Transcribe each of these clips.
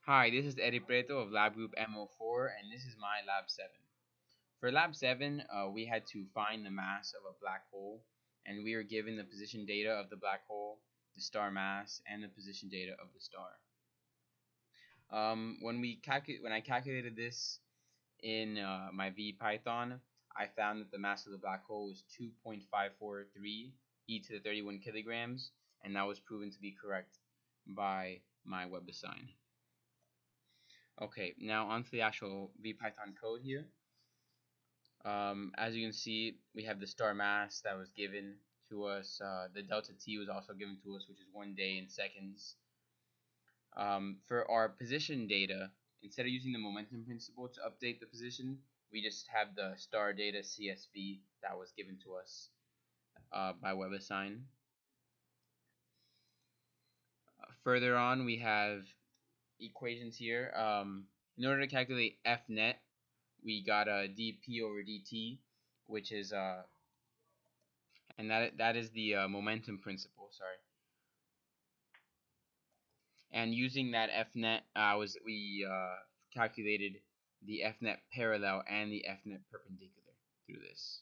Hi, this is Eddy Prieto of Lab Group MO4, and this is my Lab 7. For Lab 7, we had to find the mass of a black hole, and we were given the position data of the black hole, the star mass, and the position data of the star. When I calculated this in my VPython, I found that the mass of the black hole was 2.543 e to the 31 kilograms, and that was proven to be correct by my WebAssign. Okay, now onto the actual VPython code here. As you can see, we have the star mass that was given to us. The delta t was also given to us, which is 1 day in seconds. For our position data, instead of using the momentum principle to update the position, we just have the star data CSV that was given to us by WebAssign. Further on, we have equations here. In order to calculate Fnet, we got a dp over dt, which is and that is the momentum principle. Sorry. And using that Fnet, we calculated the Fnet parallel and the Fnet perpendicular through this.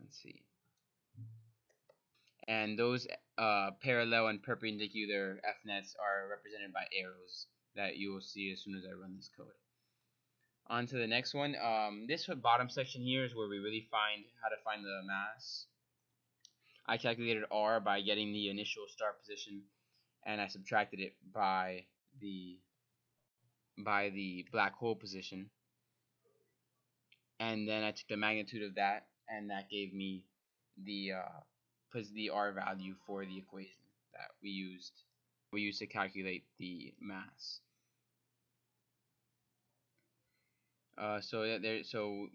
Let's see. And those parallel and perpendicular Fnets are represented by arrows that you will see as soon as I run this code. On to the next one. This bottom section here is where we really find how to find the mass. I calculated R by getting the initial start position, and I subtracted it by the black hole position, and then I took the magnitude of that, and that gave me the R value for the equation that we used to calculate the mass. So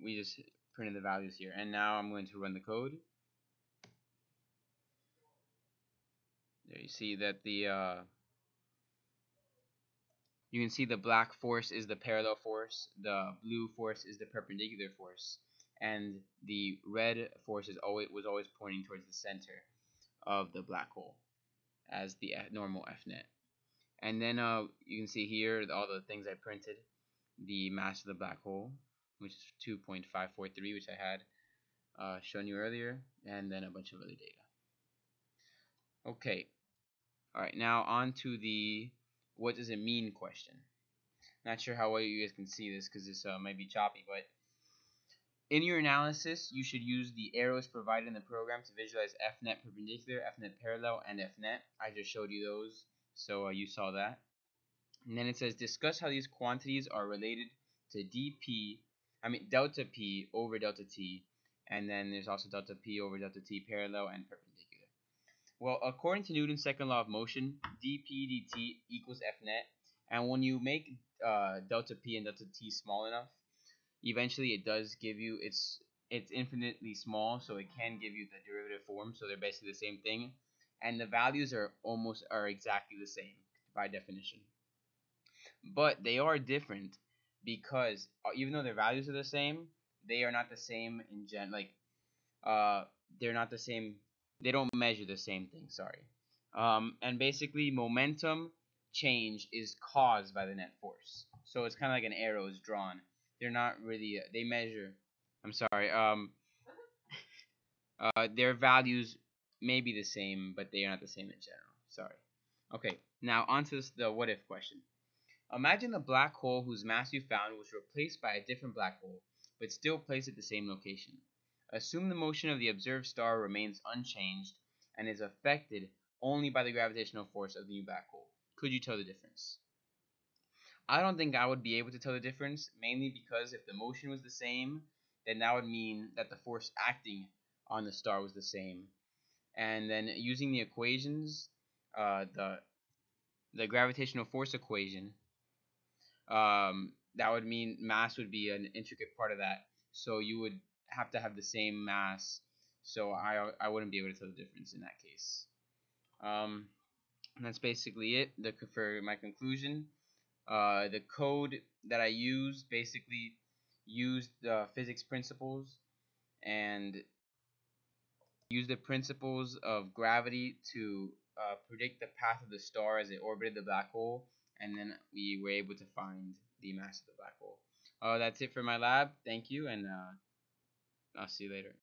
we just printed the values here, and now I'm going to run the code. There you see that you can see the black force is the parallel force, the blue force is the perpendicular force, and the red force was always pointing towards the center of the black hole as the normal Fnet. And then you can see here all the things I printed. The mass of the black hole, which is 2.543, which I had shown you earlier, and then a bunch of other data. Okay, alright, now on to the what does it mean question. Not sure how well you guys can see this because this might be choppy, but in your analysis, you should use the arrows provided in the program to visualize Fnet perpendicular, Fnet parallel, and Fnet. I just showed you those, so you saw that. And then it says discuss how these quantities are related to delta P over delta T, and then there's also delta P over delta T parallel and perpendicular. Well, according to Newton's second law of motion, dp dt equals Fnet, and when you make delta P and delta T small enough, eventually it does give you it's infinitely small, so it can give you the derivative form, so they're basically the same thing, and the values are exactly the same by definition. But they are different because even though their values are the same, they are not the same in they're not the same. They don't measure the same thing. Sorry. And basically, momentum change is caused by the net force. So it's kind of like an arrow is drawn. They're not really. They measure. I'm sorry. Their values may be the same, but they are not the same in general. Sorry. Okay. Now onto the what if question. Imagine a black hole whose mass you found was replaced by a different black hole, but still placed at the same location. Assume the motion of the observed star remains unchanged and is affected only by the gravitational force of the new black hole. Could you tell the difference? I don't think I would be able to tell the difference, mainly because if the motion was the same, then that would mean that the force acting on the star was the same. And then using the equations, the gravitational force equation, that would mean mass would be an intricate part of that. So you would have to have the same mass. So I wouldn't be able to tell the difference in that case. That's basically it. For my conclusion, the code that I used basically used the physics principles and used the principles of gravity to predict the path of the star as it orbited the black hole, and then we were able to find the mass of the black hole. That's it for my lab. Thank you, and I'll see you later.